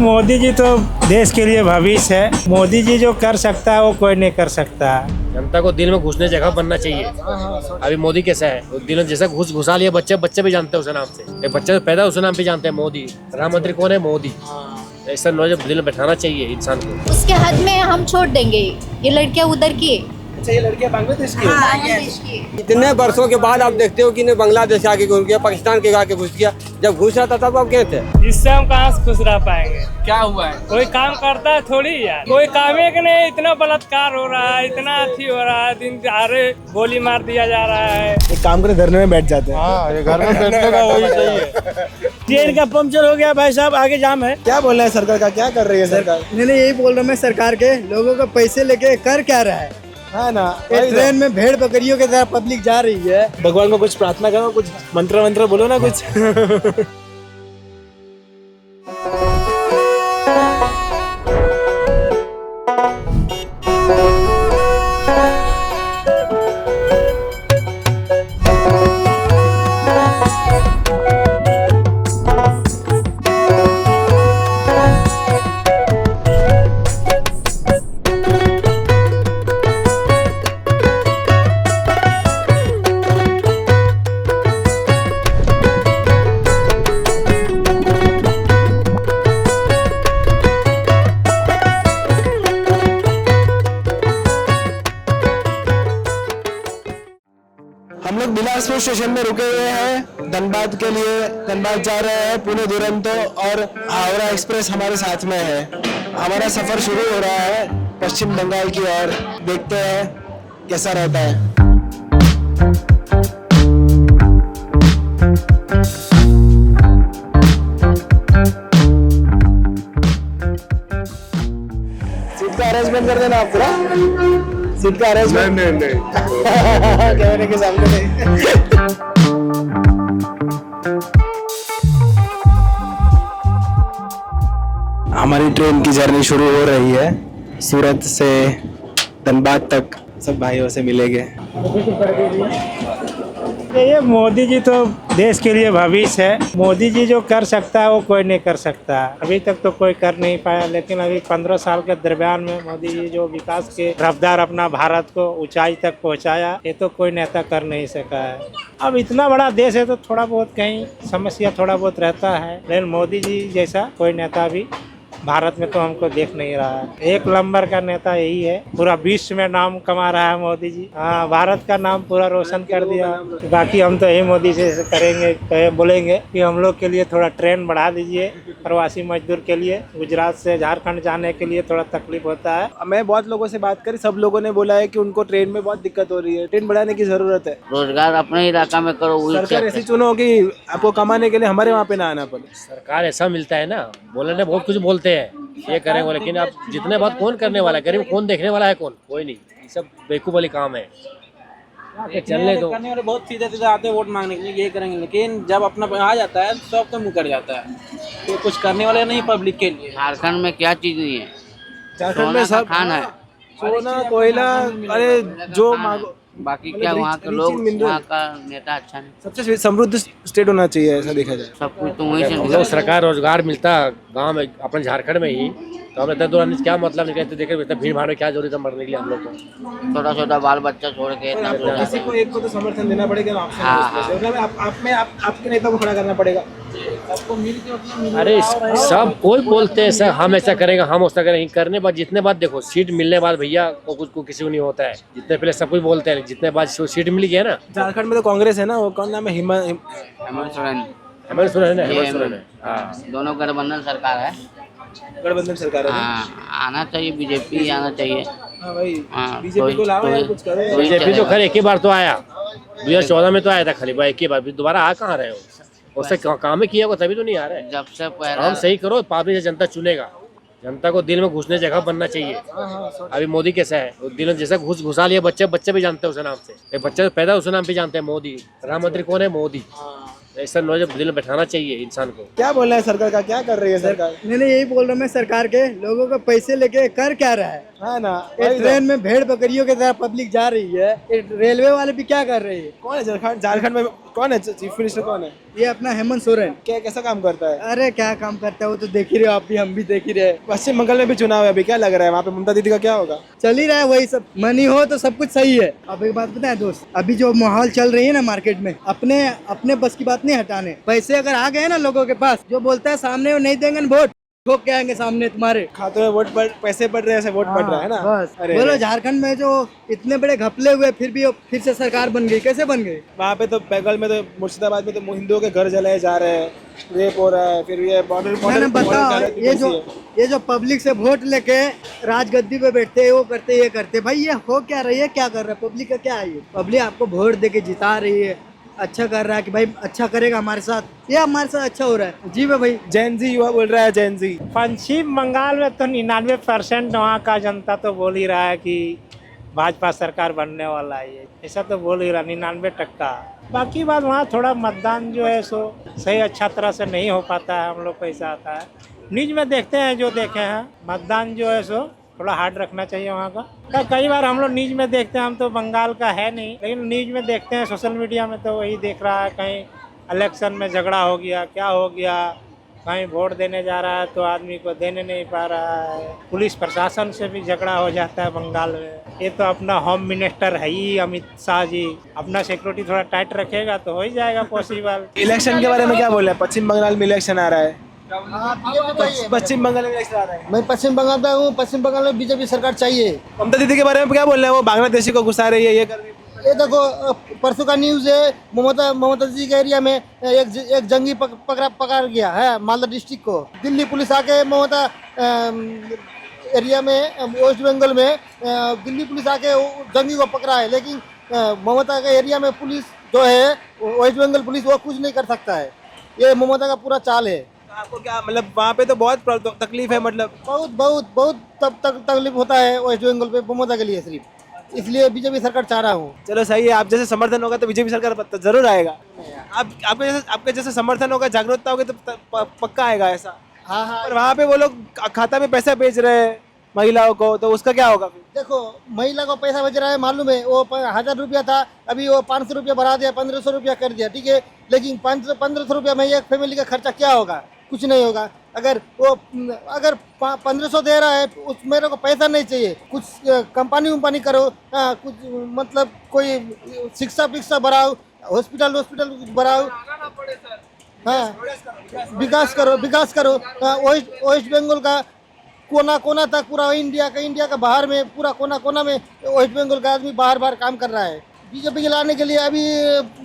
मोदी जी तो देश के लिए भविष्य है। मोदी जी जो कर सकता है वो कोई नहीं कर सकता। जनता को दिल में घुसने जगह बनना चाहिए। अभी मोदी कैसा है, वो दिल में जैसा घुसा लिया, बच्चे भी जानते हैं उस नाम से। एक बच्चे पैदा उस नाम पे जानते हैं, मोदी। प्रधानमंत्री कौन है? मोदी। ऐसा नॉलेज दिल में बैठाना चाहिए इंसान को। उसके हद में हम छोड़ देंगे। ये लड़कियां उधर की है। अच्छा, ये लड़कियां बांग्लादेश की बांग्लादेश की है। इतने वर्षों के बाद आप देखते हो कि इन्हें बांग्लादेश आके घुस गया, पाकिस्तान के आके घुस गया। जब घुस रहा था तब आप क्या थे? इससे हम कहाँ से खुश रह पाएंगे? क्या हुआ है? कोई काम करता है थोड़ी यार, कोई काम है कि नहीं। इतना बलात्कार हो रहा है, इतना अच्छी हो रहा है, दिन दहाड़े गोली मार दिया जा रहा है। एक काम करे, धरने में बैठ जाते हैं। ये घर में बैठने का वही सही है। ट्रेन का पंचर हो गया भाई साहब, आगे जाम है। क्या बोल रहे हैं सरकार का, क्या कर रही है सरकार? नहीं यही बोल रहा मैं, सरकार के लोगों को पैसे लेके कर क्या रहा है? है ना, ट्रेन में भेड़ बकरियों की तरह पब्लिक जा रही है। भगवान को कुछ प्रार्थना करो, कुछ मंत्र बोलो ना कुछ। हम लोग बिलासपुर स्टेशन में रुके हुए हैं धनबाद के लिए। धनबाद जा रहे हैं पुणे दुरंतो और हावड़ा एक्सप्रेस हमारे साथ में है। हमारा सफर शुरू हो रहा है पश्चिम बंगाल की ओर। देखते हैं कैसा रहता है। सीट का अरेंजमेंट कर देना आप पूरा। सीट का अरेंजमेंट नहीं कैमरे के सामने नहीं। हमारी ट्रेन की जर्नी शुरू हो रही है। सूरत से धनबाद तक सब भाइयों से मिलेंगे। ये मोदी जी तो देश के लिए भविष्य है। मोदी जी जो कर सकता है वो कोई नहीं कर सकता। अभी तक तो कोई कर नहीं पाया, लेकिन अभी 15 साल के दरमियान में मोदी जी जो विकास के रफ्तार अपना भारत को ऊंचाई तक पहुंचाया, ये तो कोई नेता कर नहीं सका है। अब इतना बड़ा देश है तो थोड़ा बहुत कहीं समस्या थोड़ा बहुत रहता है, लेकिन मोदी जी जैसा कोई नेता भी भारत में तो हमको देख नहीं रहा है। एक नंबर का नेता यही है, पूरा विश्व में नाम कमा रहा है मोदी जी। हाँ, भारत का नाम पूरा रोशन कर दिया। बाकी हम तो यही मोदी से करेंगे, बोलेंगे कि हम लोग के लिए थोड़ा ट्रेन बढ़ा दीजिए। प्रवासी मजदूर के लिए गुजरात से झारखंड जाने के लिए थोड़ा तकलीफ होता है। मैं बहुत लोगों से बात करी, सब लोगों ने बोला है कि उनको ट्रेन में बहुत दिक्कत हो रही है। ट्रेन बढ़ाने की जरूरत है। रोजगार अपने इलाका में करो। सरकार ऐसी चुनो कि आपको कमाने के लिए हमारे वहाँ पे ना आना पड़े। सरकार ऐसा मिलता है ना, बोलने बहुत कुछ बोलते हैं, ये करेंगे, लेकिन अब जितने बात कौन करने वाला है? गरीब कौन देखने वाला है? कोई नहीं। ये सब बेवकूफ वाली काम है। चलने दो। करने वाले बहुत सीधे सीधे आते हैं वोट मांगने के लिए, ये करेंगे, लेकिन जब अपना आ जाता है तो सबका मुंह कर जाता है। तो कुछ करने वाले नहीं पब्लिक के लिए। झारखंड में क्या चीज नहीं है? झारखंड में सब खान है, सोना कोयला, अरे जो मांगो। बाकी क्या वहाँ के लोग, वहाँ का नेता अच्छा नहीं। सबसे समृद्ध स्टेट होना चाहिए, ऐसा देखा जाए। सब कुछ तो वहीं हम से लोग सरकार रोजगार मिलता गांव में, अपने झारखंड में ही, तो हमें दौरान क्या मतलब नहीं कहते। देखे भीड़ भाड़ में क्या जरूरत है मरने के लिए हम लोग को। छोटा छोटा बाल बच्चा छोड़ के इतना दूर किसी को एक को तो समर्थन देना पड़ेगा ना। आपके नेता को खड़ा करना पड़ेगा। आपको मिल के अरे सब कोई बोलते हैं सर, हम ऐसा करेंगे, हम ऐसा करेंगे। करने बाद जितने बाद देखो, सीट मिलने बाद भैया को किसी को नहीं होता है। जितने पहले सब कुछ बोलते हैं, जितने बाद सीट मिल गया ना। झारखंड में तो कांग्रेस है ना, वो कौन नाम है? हेमंत सोरेन। हेमंत सोरेन है। हाँ, दोनों गठबंधन सरकार है। गठबंधन सरकार है। आना चाहिए, बीजेपी आना चाहिए। हाँ भाई, हाँ, बीजेपी को लाओ यार, कुछ करो। बीजेपी तो खैर एक ही बार तो आया, 2014 में तो आया था खाली भाई, एक ही बार। दोबारा आ कहाँ रहे हो? उससे काम ही किया होगा तभी तो नहीं आ रहा है। जब से पहले काम सही करो, पापी से जनता चुनेगा। जनता को दिल में घुसने जगह बनना चाहिए। अभी मोदी कैसा है, वो दिल में जैसा घुसा लिया, बच्चे भी जानते हैं उस नाम से। एक बच्चे पैदा उस नाम पे जानते हैं, मोदी। प्रधानमंत्री कौन है? मोदी। ऐसा नॉलेज दिल में बैठाना चाहिए इंसान को। क्या बोल रहे हैं सरकार का, क्या कर रही है सरकार? नहीं यही बोल रहा मैं, सरकार के लोगों को पैसे लेके कर क्या रहा है? है ना। ये वही तो। ट्रेन में भेड़ बकरियों की तरह पब्लिक जा रही है, ये रेलवे वाले भी क्या कर रहे हैं? कौन है झारखंड में कौन है चीफ मिनिस्टर कौन है? ये अपना हेमंत सोरेन। क्या कैसा काम करता है? अरे क्या काम करता है वो तो देख ही रहे हो, आप भी, हम भी देख ही रहे हैं। पश्चिम बंगाल में भी चुनाव है अभी, क्या लग रहा है वहाँ पे ममता दीदी का क्या होगा? चल ही रहा है वही सब, मनी हो तो सब कुछ सही है। अब एक बात पता है दोस्त, अभी जो माहौल चल रही है ना मार्केट में, अपने अपने बस की बात नहीं हटाने। पैसे अगर आ गए ना लोगों के पास, जो बोलता है सामने वो नहीं देंगे वोट, ठोक के आएंगे सामने तुम्हारे। खाते में वोट पड़, पैसे पड़ रहे हैं, ऐसे वोट पड़ रहा है ना। बस अरे बोलो, झारखंड में जो इतने बड़े घपले हुए फिर भी फिर से सरकार बन गई, कैसे बन गई? वहाँ पे तो बंगाल में तो मुर्शिदाबाद में तो हिंदुओं के घर जलाए जा रहे हैं, रेप हो रहा है, फिर ये मैंने बताओ, ये जो पब्लिक से वोट लेके राजगद्दी पे बैठते हैं, वो करते ये करते, भाई ये हो क्या रही है, क्या कर रहा है? पब्लिक का क्या है ये? पब्लिक आपको वोट दे के जिता रही है, अच्छा कर रहा है कि भाई अच्छा करेगा हमारे साथ, ये हमारे साथ अच्छा हो रहा है। जी भाई, जैन जी युवा बोल रहा है, जैन जी। पश्चिम बंगाल में तो 99% वहाँ का जनता तो बोल ही रहा है कि भाजपा सरकार बनने वाला है, ये ऐसा तो बोल ही रहा 99%। बाकी बात वहाँ थोड़ा मतदान जो है सो सही अच्छा तरह से नहीं हो पाता है, हम लोग को ऐसा आता है। न्यूज में देखते हैं, जो देखे हैं, मतदान जो है सो थोड़ा हार्ड रखना चाहिए वहाँ का। कई बार हम लोग न्यूज में देखते हैं, हम तो बंगाल का है नहीं, लेकिन न्यूज में देखते हैं, सोशल मीडिया में तो वही देख रहा है, कहीं इलेक्शन में झगड़ा हो गया, क्या हो गया, कहीं वोट देने जा रहा है तो आदमी को देने नहीं पा रहा है, पुलिस प्रशासन से भी झगड़ा हो जाता है बंगाल में। ये तो अपना होम मिनिस्टर है ही अमित शाह जी, अपना सिक्योरिटी थोड़ा टाइट रखेगा तो हो ही जाएगा पॉसिबल। इलेक्शन के बारे में क्या बोल रहे हैं? पश्चिम बंगाल में इलेक्शन आ रहा है, पश्चिम बंगाल में इलेक्शन आ रहा है। मैं पश्चिम बंगाल का हूँ, पश्चिम बंगाल में बीजेपी सरकार चाहिए। ममता दीदी के बारे में क्या बोल रहे हैं? वो बांग्लादेशी को घुसा रही है, ये कर रही है। ये देखो, परसों का न्यूज़ है, ममता जी के एरिया में एक जंगी पकड़ गया है मालदा डिस्ट्रिक्ट को। दिल्ली पुलिस आके ममता एरिया में, वेस्ट बंगाल में दिल्ली पुलिस आके जंगी को पकड़ा है, लेकिन ममता के एरिया में पुलिस जो है, वेस्ट बंगाल पुलिस, वो कुछ नहीं कर सकता है। ये ममता का पूरा चाल है। आपको क्या मतलब वहाँ पे तो बहुत तकलीफ है, मतलब बहुत बहुत बहुत तकलीफ होता है वेस्ट बंगाल पे ममता के लिए, सिर्फ इसलिए बीजेपी सरकार चाह रहा हूँ। चलो सही है, आप जैसे समर्थन होगा तो बीजेपी सरकार जरूर आएगा। आपके जैसे समर्थन होगा, जागरूकता होगी तो पक्का आएगा ऐसा। हाँ हाँ। और वहाँ पे वो लोग खाता में पैसा भेज रहे हैं महिलाओं को, तो उसका क्या होगा फिर? देखो, महिला को पैसा भेज रहा है, मालूम है, वो 1000 रुपया था, अभी वो 500 रुपया बढ़ा दिया, 1500 रुपया कर दिया, ठीक है। लेकिन 1500 रुपया में एक फैमिली का खर्चा क्या होगा? कुछ नहीं होगा। अगर 1500 दे रहा है, उस मेरे को पैसा नहीं चाहिए, कुछ कंपनी करो, कुछ मतलब कोई शिक्षा बढ़ाओ, हॉस्पिटल बढ़ाओ, हाँ, विकास करो। वेस्ट बंगाल का कोना तक, पूरा इंडिया का बाहर में, पूरा कोना में वेस्ट बंगाल का आदमी बाहर काम कर रहा है। बीजेपी के लाने के लिए अभी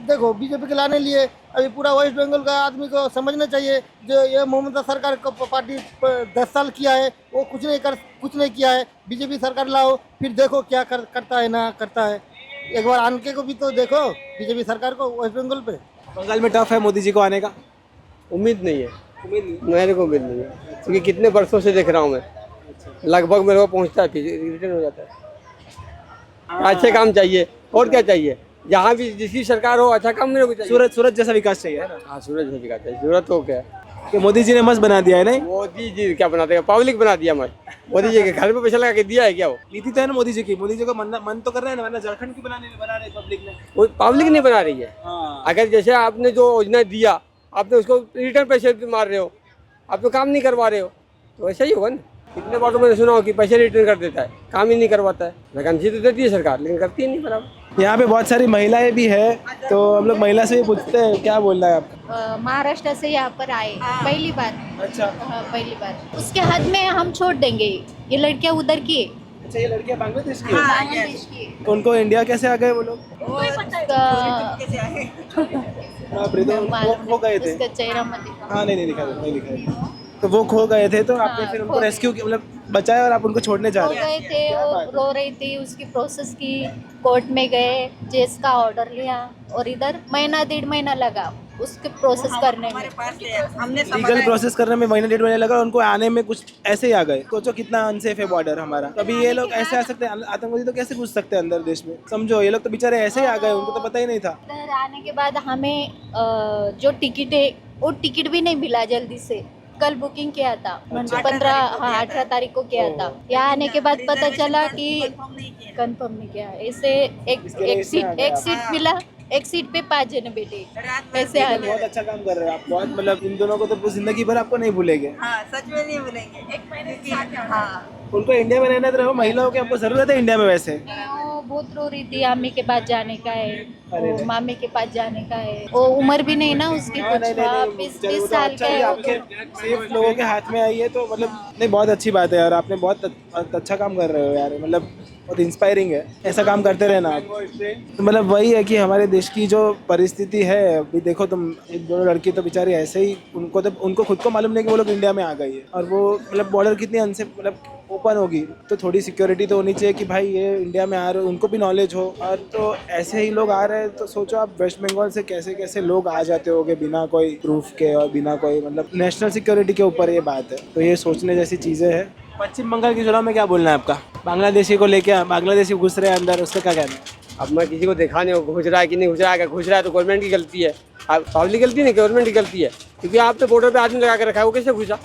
देखो, बीजेपी के लाने लिए अभी पूरा वेस्ट बंगाल का आदमी को समझना चाहिए, जो ये ममता सरकार को पार्टी 10 साल किया है, वो कुछ नहीं किया है। बीजेपी सरकार लाओ, फिर देखो क्या करता है ना करता है। एक बार आने को भी तो देखो बीजेपी सरकार को वेस्ट बंगाल पे। बंगाल में टफ है मोदी जी को आने का? उम्मीद नहीं है, मेरे को उम्मीद नहीं है, क्योंकि कितने वर्षों से देख रहा हूँ मैं, लगभग मेरे को पहुँचता है, फिर रिटर्न हो जाता है। अच्छे काम चाहिए, और क्या चाहिए? जहाँ भी जिसकी सरकार हो, अच्छा काम मेरे को चाहिए। सूरत जैसा विकास चाहिए, है ना? हाँ, सूरज जैसा विकास चाहिए। जरूरत हो क्या? कि मोदी जी ने मस्त बना दिया है, नहीं? मोदी जी क्या बनाते हैं? पब्लिक बना दिया मस्त। मोदी जी के घर पे पैसा लगा के दिया है क्या? वो नीति तो है ना मोदी जी की, मोदी जी को मन तो कर रहे हैं ना, वरना झारखंड की बना रहे पब्लिक ने। वो पब्लिक नहीं बना रही है। अगर जैसे आपने जो योजना दिया, आपने उसको रिटर्न पैसे मार रहे हो, आप तो काम नहीं करवा रहे हो, तो ऐसा ही होगा ना। कितने बार तो मैंने सुना हो कि पैसे रिटर्न कर देता है, काम ही नहीं करवाता है। वैकेंसी तो देती है सरकार, लेकिन करती ही नहीं बराबर। यहाँ पे बहुत सारी महिलाएं भी है, तो हम लोग महिला से भी पूछते हैं, क्या बोलना है आपका? महाराष्ट्र से यहाँ पर आए पहली बार। अच्छा, पहली बार उसके हद में हम छोड़ देंगे, ये लड़कियाँ उधर की। अच्छा, ये लड़कियाँ बांग्लादेश की? बांग्लादेश की। उनको इंडिया कैसे आ गए वो लोग? वो गए थे। उसका चेहरा मत दिखाओ। हाँ, नहीं दिखा। तो वो खो गए थे, तो आपने फिर उनको रेस्क्यू मतलब बचाया और आप उनको छोड़ने जा रहे गए थे, वो रो रही थी, उसकी प्रोसेस की, कोर्ट में गए, जेस का ऑर्डर लिया, और इधर 1.5 महीना लगा उसके प्रोसेस करने में। लीगल प्रोसेस करने में 1.5 महीना लगा, उनको आने में कुछ ऐसे ही आ गए। सोचो कितना अनसेफ है बॉर्डर हमारा। अभी ये लोग ऐसे आ सकते हैं, आतंकवादी तो कैसे घुस सकते हैं अंदर देश में? समझो, ये लोग तो बेचारे ऐसे ही आ गए, उनको तो पता ही नहीं था। इधर आने के बाद हमें जो टिकट है, वो टिकट भी नहीं मिला जल्दी से, कल बुकिंग किया था, 18 तारीख को किया था। यहाँ आने के बाद पता चला कि कंफर्म नहीं किया। ऐसे एक सीट मिला, एक सीट पे 5 जने बैठे, ऐसे हाल है। बहुत अच्छा काम कर रहे हैं आप, बहुत मतलब इन दोनों को तो जिंदगी भर आपको नहीं भूलेंगे। हाँ, सच में नहीं भूलेंगे। एक महीने की हाँ। उनको इंडिया में रहना तो महिलाओं की आपको जरूरत है इंडिया में वैसे। वो बहुत रो रही थी, अम्मी के पास जाने का है, वो मामी के पास जाने का है। वो उम्र भी नहीं ना उसकी, कुछ 20 साल का है। आपके सेफ लोगों के हाथ में आई है तो मतलब नहीं, बहुत अच्छी बात है यार, आपने बहुत अच्छा काम कर रहे हो यार, मतलब बहुत इंस्पायरिंग है, ऐसा काम करते रहना आप। तो मतलब वही है कि हमारे देश की जो परिस्थिति है अभी देखो तुम, एक दो लड़की तो बेचारी ऐसे ही, उनको खुद को मालूम नहीं कि वो लोग इंडिया में आ गई है, और वो मतलब बॉर्डर कितनी मतलब ओपन होगी तो थोड़ी सिक्योरिटी तो होनी चाहिए कि भाई ये इंडिया में आ रहे हो, उनको भी नॉलेज हो। और तो ऐसे ही लोग आ रहे हैं तो सोचो आप वेस्ट बंगाल से कैसे कैसे लोग आ जाते होंगे बिना कोई प्रूफ के और बिना कोई मतलब नेशनल सिक्योरिटी के ऊपर ये बात है, तो ये सोचने जैसी चीज़ें हैं। पश्चिम बंगाल के चुनाव में क्या बोलना है आपका? बांग्लादेशी को लेके, बांग्लादेशी घुस रहे हैं अंदर, उसका क्या कहना है? अब मैं किसी को देखा नहीं हो घुस रहा है कि नहीं घुस रहा है, अगर घुस रहा है तो गवर्नमेंट की गलती है, पब्लिक गलती नहीं, गवर्नमेंट की गलती है, क्योंकि आपने बॉर्डर पे आदमी लगा के रखा है, वो कैसे घुसा?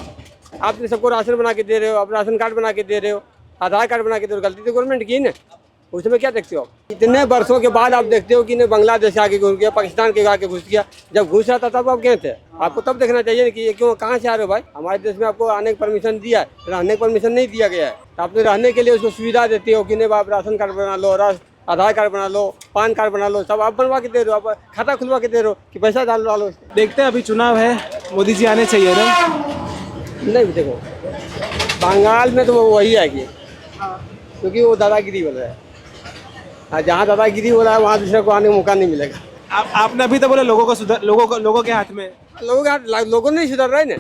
आपने सबको राशन बना के दे रहे हो, आप राशन कार्ड बना के दे रहे हो, आधार कार्ड बना के दे रहे हो, गलती तो गवर्नमेंट की है ना। उसमें क्या देखते हो आप? इतने वर्षों के बाद आप देखते हो कि ने बांग्लादेश आके घुस गया, पाकिस्तान के आके घुस गया। जब घुस रहा था तब आप गए थे, आपको तब देखना चाहिए ना कि ये क्यों, कहाँ से आ रहे हो भाई? हमारे देश में आपको आने की परमिशन दिया है, रहने की परमिशन नहीं दिया गया है, तो आपने रहने के लिए उसको सुविधा देते हो कि नहीं आप राशन कार्ड बना लो, आधार कार्ड बना लो, पान कार्ड बना लो, सब आप बनवा के दे रहे हो, आप खाता खुलवा के दे रहे हो कि पैसा डालो। देखते हैं अभी चुनाव है, मोदी जी आने चाहिए ना? नहीं देखो, बंगाल में तो वो वही आएगी, क्योंकि वो दादागिरी बोल रहा है, जहाँ दादागिरी हो रहा है वहाँ दूसरे को आने का मौका नहीं मिलेगा। आपने अभी तो बोला लोगों के हाथ में, लोगों नहीं सुधर रहे ना।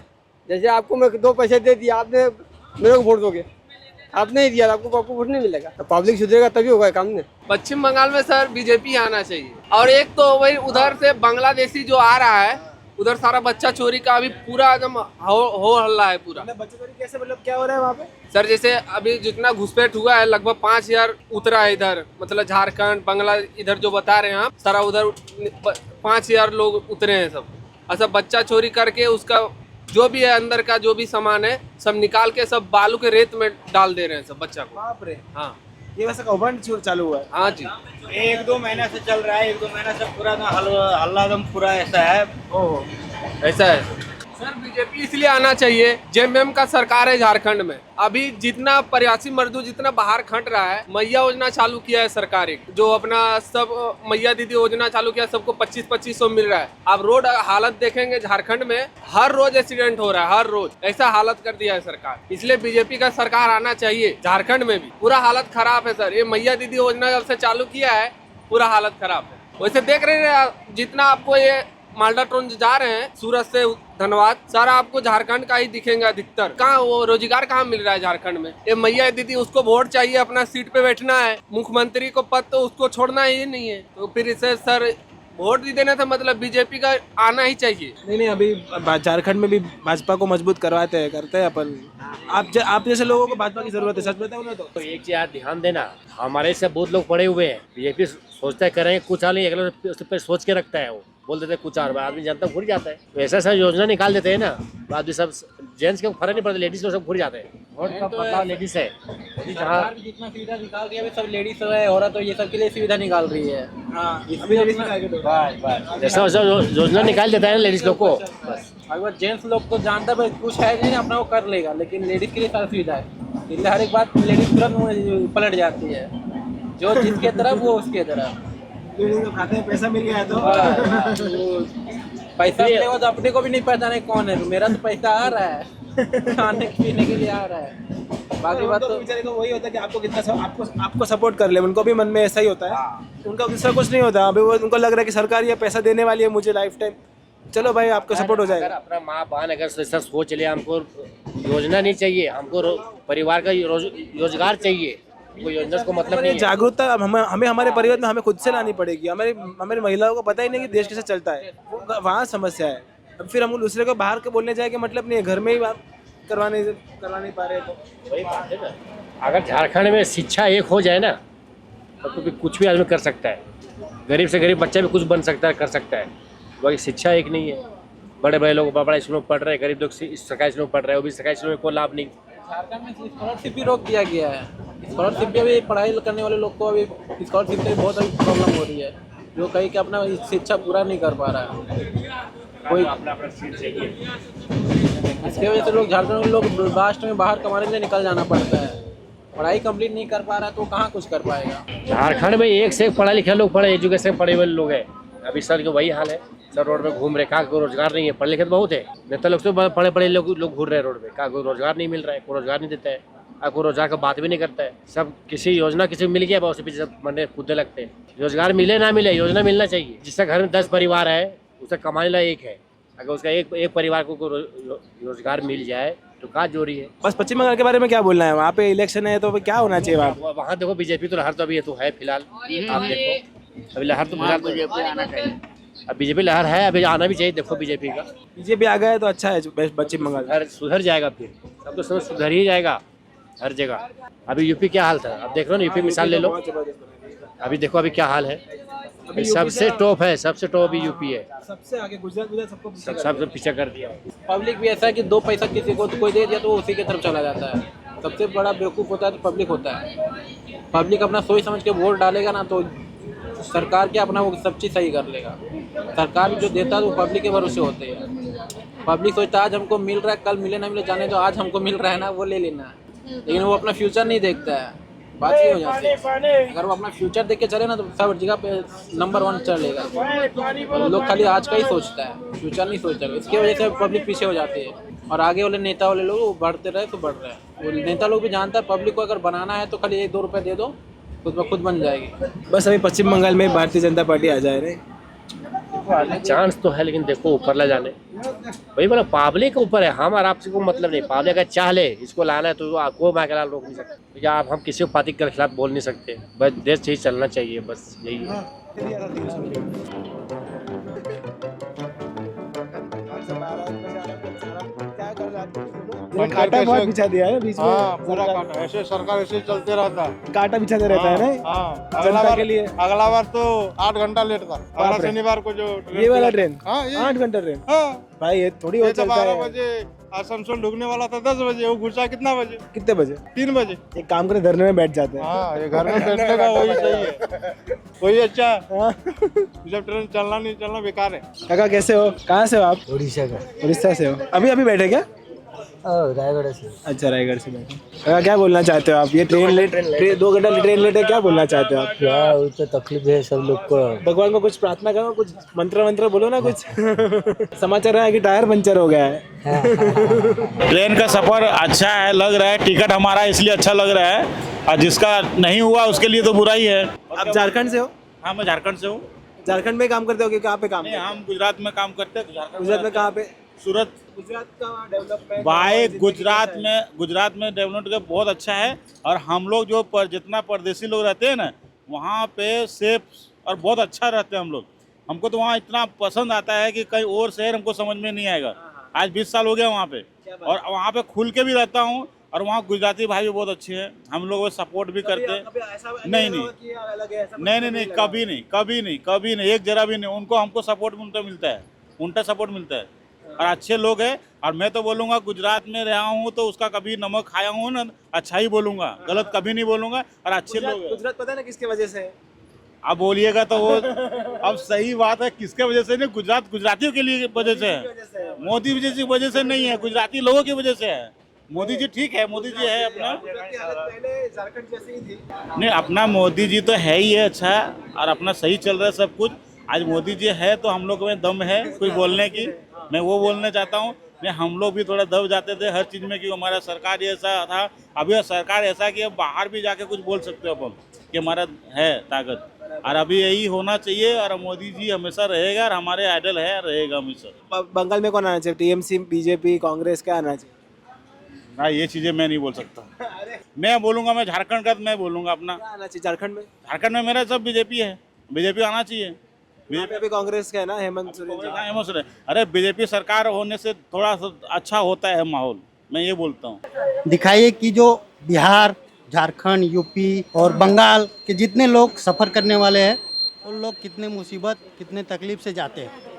जैसे आपको मैं 2 पैसे दे दिया, आपने मेरे को वोट दोगे, आपने ही दिया, आपको वोट नहीं मिलेगा, तो पब्लिक सुधरेगा तभी होगा काम ने। पश्चिम बंगाल में सर बीजेपी आना चाहिए, और एक तो वही उधर से बांग्लादेशी जो आ रहा है, उधर सारा बच्चा चोरी का अभी पूरा एकदम हो हल्ला है पूरा। बच्चा चोरी कैसे, मतलब क्या हो रहा है वहाँ पे? सर जैसे अभी जितना घुसपैठ हुआ है लगभग 5000 उतरा है इधर, मतलब झारखंड बांग्ला इधर जो बता रहे हैं आप, सारा उधर 5000 लोग उतरे हैं सब। अच्छा बच्चा चोरी करके उसका जो भी है अंदर का जो भी सामान है सब निकाल के सब बालू के रेत में डाल दे रहे हैं सब बच्चा को। बाप रे। हाँ ये वैसे कौभांड चालू हुआ है? हाँ जी, 1-2 महीना से चल रहा है, 1-2 महीना से पूरा हल्ला दम पूरा ऐसा है। ओह ऐसा है सर। बीजेपी इसलिए आना चाहिए, जेएमएम का सरकार है झारखंड में, अभी जितना प्रवासी मजदूर जितना बाहर खट रहा है, मैया योजना चालू किया है सरकार, एक जो अपना सब मैया दीदी योजना चालू किया, सबको 2500 मिल रहा है। आप रोड हालत देखेंगे झारखंड में, हर रोज एक्सीडेंट हो रहा है, हर रोज ऐसा हालत कर दिया है सरकार। इसलिए बीजेपी का सरकार आना चाहिए, झारखंड में भी पूरा हालत खराब है सर। ये मैया दीदी योजना जब से चालू किया है पूरा हालत खराब है। वैसे देख रहे हैं जितना आपको ये मालदा ट्रेन जा रहे हैं सूरत से धनबाद, सारा आपको झारखंड का ही दिखेंगे अधिकतर। कहाँ वो रोजगार कहाँ मिल रहा है झारखंड में? ये मैया दीदी उसको वोट चाहिए, अपना सीट पे बैठना है, मुख्यमंत्री को पद तो उसको छोड़ना ही नहीं है, तो फिर इसे सर वोट नहीं देने से मतलब बीजेपी का आना ही चाहिए। नहीं अभी झारखंड में भी भाजपा को मजबूत करते हैं अपन। आप जैसे लोगों को भाजपा की जरूरत है, सच बताऊं ना तो एक चीज यार ध्यान देना, हमारे से बहुत लोग पड़े हुए हैं, बीजेपी सोचता है करेंगे कुछ हाल नहीं, अगले उस पर सोच के रखता है, वो बोल देते हैं कुछ और, आदमी जनता भूल जाता है। तो ऐसा ऐसा योजना निकाल देते हैं ना, बाद में सब जेंट्स के फर्क नहीं पड़ता, लेडीज लोग सब भूल जाते हैं। वोट का पता लेडीज है, सरकार भी जितना सुविधा निकाल रही है सब लेडीज है, औरत तो ये सब के लिए सुविधा निकाल रही है। ऐसा वैसा योजना निकाल देता है ना लेडीज लोग को, बस। अगर जेंट्स लोग तो जानता है कुछ है नहीं अपना वो कर लेगा, लेकिन लेडीज के लिए सारी सुविधा है, इसलिए हर एक बात लेडीज तुरंत पलट जाती है, जो जिसके तरफ वो उसके तरफ। खाते में पैसा मिल गया है तो पैसा मिले तो अपने को भी नहीं पहचाने कौन है, मेरा तो पैसा आ रहा है खाने पीने के लिए आ रहा है, बाकी बात तो बेचारे को वही होता है कि आपको कितना आपको सपोर्ट कर ले, उनको भी मन में ऐसा ही होता है। उनका दूसरा कुछ नहीं होता, अभी वो उनको लग रहा है कि सरकार ये पैसा देने वाली है मुझे लाइफ टाइम, चलो भाई आपको सपोर्ट हो जाएगा। अपना माँ बहन अगर ऐसा सोच ले, हमको योजना नहीं चाहिए, हमको परिवार का रोजगार चाहिए, कोई योजना को मतलब नहीं है। जागरूकता हमें हमारे परिवार में हमें खुद से लानी पड़ेगी। हमारी महिलाओं को पता ही नहीं कि देश कैसे चलता है, वहाँ समस्या है। अब फिर हम दूसरे को बाहर के बोलने जाए कि मतलब नहीं है, घर में ही बात करवा नहीं पा रहे, तो वही बात है ना। अगर झारखंड में शिक्षा एक हो जाए ना तो कुछ भी आदमी कर सकता है, गरीब से गरीब बच्चा भी कुछ बन सकता है, कर सकता है, बाकी शिक्षा एक नहीं है। बड़े बड़े लोग बड़ा स्कूलों में पढ़ रहे हैं, गरीब लोग सरकारी स्कूलों में पढ़ रहे हैं, वो भी सरकारी स्कूलों में कोई लाभ नहीं। झारखंड में स्कॉलरशिप भी रोक दिया गया है। स्कॉलरशिप भी अभी पढ़ाई करने वाले लोग को अभी स्कॉलरशिप से बहुत अभी प्रॉब्लम हो रही है, जो कहीं कि अपना शिक्षा पूरा नहीं कर पा रहा है कोई। अपना सीट चाहिए। इसके वजह से लोग झारखंड के लोग लास्ट में बाहर कमाने के लिए निकल जाना पड़ता है। पढ़ाई कंप्लीट नहीं कर पा रहा है तो कहाँ कुछ कर पाएगा। झारखंड में एक से एक पढ़ा लिखे लोग, पढ़े एजुकेशन पढ़े हुए लोग हैं। अभी सर का वही हाल है, सर रोड पे घूम रहे, कहाँ कोई रोजगार नहीं है। पढ़े लिखे तो बहुत है, नेता लोग तो पढ़े पढ़े लोग घूम रहे हैं रोड पे, कहाँ कोई रोजगार नहीं मिल रहा है, कोई रोजगार नहीं देता है, कोई रोजगार का बात भी नहीं करता है। सब किसी योजना किसी को मिल गया उसके पीछे सब मंडे कूदने लगते हैं। रोजगार मिले ना मिले, योजना मिलना चाहिए। जिसका घर में 10 परिवार है उसका कमाने वाला एक है, अगर उसका एक परिवार को रोजगार मिल जाए तो कहाँ जोरी है। बस पश्चिम बंगाल के बारे में क्या बोलना है? वहाँ पे इलेक्शन है तो क्या होना चाहिए वहाँ? वहाँ देखो बीजेपी तो लहर तो अभी तो है फिलहाल, आप देखो अभी लहर तो फिलहाल बीजेपी आना चाहिए। अब बीजेपी लहर है, अभी आना भी चाहिए। देखो बीजेपी का, बीजेपी आ गया है तो अच्छा है पश्चिम बंगाल। सुधर जाएगा, फिर सब तो सब सुधर ही जाएगा हर जगह। अभी यूपी क्या हाल था, अब देख लो ना, यूपी मिसाल ले लो, अभी देखो अभी क्या हाल है। अभी सबसे टॉप है, सबसे टॉप अभी यूपी है, सबसे आगे गुजरात सबको सबसे पीछे कर दिया। पब्लिक भी ऐसा है कि 2 पैसा किसी को कोई दे दिया तो उसी की तरफ चला जाता है। सबसे बड़ा बेवकूफ़ होता है तो पब्लिक होता है। पब्लिक अपना सोच समझ के वोट डालेगा ना तो सरकार के अपना वो सब चीज़ सही कर लेगा। सरकार जो देता है वो पब्लिक के भरोसे होते हैं। पब्लिक सोचता है आज हमको मिल रहा है, कल मिले ना मिले जाने, तो आज हमको मिल रहा है ना वो ले लेना है, लेकिन वो अपना फ्यूचर नहीं देखता है। बात ये हो जाती है, अगर वो अपना फ्यूचर देख के चले ना तो सब जगह पे नंबर 1 चलेगा। लोग खाली आज का ही सोचता है, फ्यूचर नहीं सोचता। इसकी वजह से पब्लिक पीछे हो जाती है और आगे वाले नेता वाले लोग बढ़ते रहे तो बढ़ रहे हैं। वो नेता लोग भी जानता है पब्लिक को अगर बनाना है तो खाली 1-2 रुपये दे दो, खुद ब खुद बन जाएगी। बस अभी पश्चिम बंगाल में भारतीय जनता पार्टी आ जाए रहे, चांस तो है, लेकिन देखो ऊपर ले जाने वही बोला पब्लिक के ऊपर है। हम और आपसे को मतलब नहीं, पब्लिक अगर चाह ले इसको लाना है तो आपको माकेलाल रोक नहीं सकते, या आप हम किसी पार्टी के खिलाफ बोल नहीं सकते। बस देश सही चलना चाहिए, बस यही है। कांटा बहुत बिछा दिया है बीच में। हाँ, पूरा कांटा, ऐसे सरकार ऐसे चलते रहता है, कांटा बिछाते रहता है ना। हाँ, जनता के लिए अगला बार तो 8 घंटा लेट था। अगला शनिवार को जो ये वाला ट्रेन, हाँ, 8 घंटा ट्रेन। हाँ, भाई ये थोड़ी हो ये तो चलता 12 है। बजे आसनसोल ढुकने वाला था, 10 बजे वो घुसा कितना बजे? कितने बजे? 3 बजे। एक काम करे, धरने में बैठ जाते हैं। हाँ, ये घर में बैठने का वही सही है, वही अच्छा है। जब ट्रेन चलना नहीं चलना बेकार है। काका कैसे हो, कहाँ से हो आप? उड़ीसा का। उड़ीसा से हो? अभी बैठे क्या? रायगढ़ से। अच्छा, रायगढ़ से बैठे। काका क्या बोलना चाहते हो आप? ये ट्रेन लेट, 2 घंटा ट्रेन लेट है, क्या बोलना चाहते हो आप? क्या तो तकलीफ है सब लोग को। भगवान को कुछ प्रार्थना करो, कुछ मंत्र बोलो ना कुछ। समाचार है कि टायर पंचर हो गया है। ट्रेन का सफ़र अच्छा है, लग रहा है। टिकट हमारा इसलिए अच्छा लग रहा है, और जिसका नहीं हुआ उसके लिए तो बुरा ही है। आप झारखंड से हो? हाँ, मैं झारखंड से हूँ। झारखंड में काम करते हो कि कहाँ पे काम? नहीं, हम गुजरात में काम करते हैं। गुजरात में कहाँ पे? सूरत। गुजरात का डेवलपमेंट भाई गुजरात में डेवलपमेंट बहुत अच्छा है। और हम लोग जो जितना परदेसी लोग रहते हैं ना, वहाँ पे सेफ और बहुत अच्छा रहते हैं हम लोग। हमको तो वहाँ इतना पसंद आता है कि कहीं और शहर हमको समझ में नहीं आएगा। आज 20 साल हो गया वहाँ पे, और वहाँ पे खुल के भी रहता हूँ। और वहाँ गुजराती भाई भी बहुत अच्छे हैं, हम लोग सपोर्ट भी करते हैं। नहीं, कभी नहीं, एक जरा भी नहीं। उनको हमको सपोर्ट उल्टा सपोर्ट मिलता है, और अच्छे लोग हैं। और मैं तो बोलूँगा गुजरात में रहा हूँ तो उसका कभी नमक खाया हूँ ना, अच्छा ही बोलूँगा, गलत कभी नहीं बोलूँगा। और अच्छे लोग हैं। गुजरात पता है ना किसके वजह से? अब बोलिएगा तो वो अब सही बात है, किसके वजह से नहीं, गुजरात गुजरातियों के लिए वजह से है। मोदी जी की वजह से नहीं है, गुजराती लोगों की वजह से है। मोदी जी ठीक है, मोदी जी है अपना, पहले झारखंड जैसे ही थी। नहीं अपना मोदी जी तो है ही है अच्छा, और अपना सही चल रहा है सब कुछ। आज मोदी जी है तो हम लोग में दम है कोई बोलने की। मैं वो बोलना चाहता हूँ, नहीं हम लोग भी थोड़ा दब जाते थे हर चीज़ में कि हमारा सरकार ऐसा था। अभी सरकार ऐसा कि अब बाहर भी जाके कुछ बोल सकते हो अपन कि हमारा है ताकत, और अभी यही होना चाहिए। और मोदी जी हमेशा रहेगा, और हमारे आइडल है, रहेगा हमेशा। बंगाल में कौन आना चाहिए? टीएमसी, बीजेपी, कांग्रेस, क्या आना चाहिए? हाँ, ये चीज़ें मैं नहीं बोल सकता। मैं बोलूँगा, मैं झारखंड का, मैं बोलूँगा अपना। क्या आना चाहिए झारखंड में? झारखंड में मेरा सब बीजेपी है, बीजेपी आना चाहिए। बीजेपी कांग्रेस का है ना, हेमंत सोरेन। अरे बीजेपी सरकार होने से थोड़ा सा अच्छा होता है माहौल, मैं ये बोलता हूँ। दिखाइए कि जो बिहार, झारखंड, यूपी और बंगाल के जितने लोग सफ़र करने वाले हैं, उन लोग कितने मुसीबत, कितने तकलीफ से जाते हैं।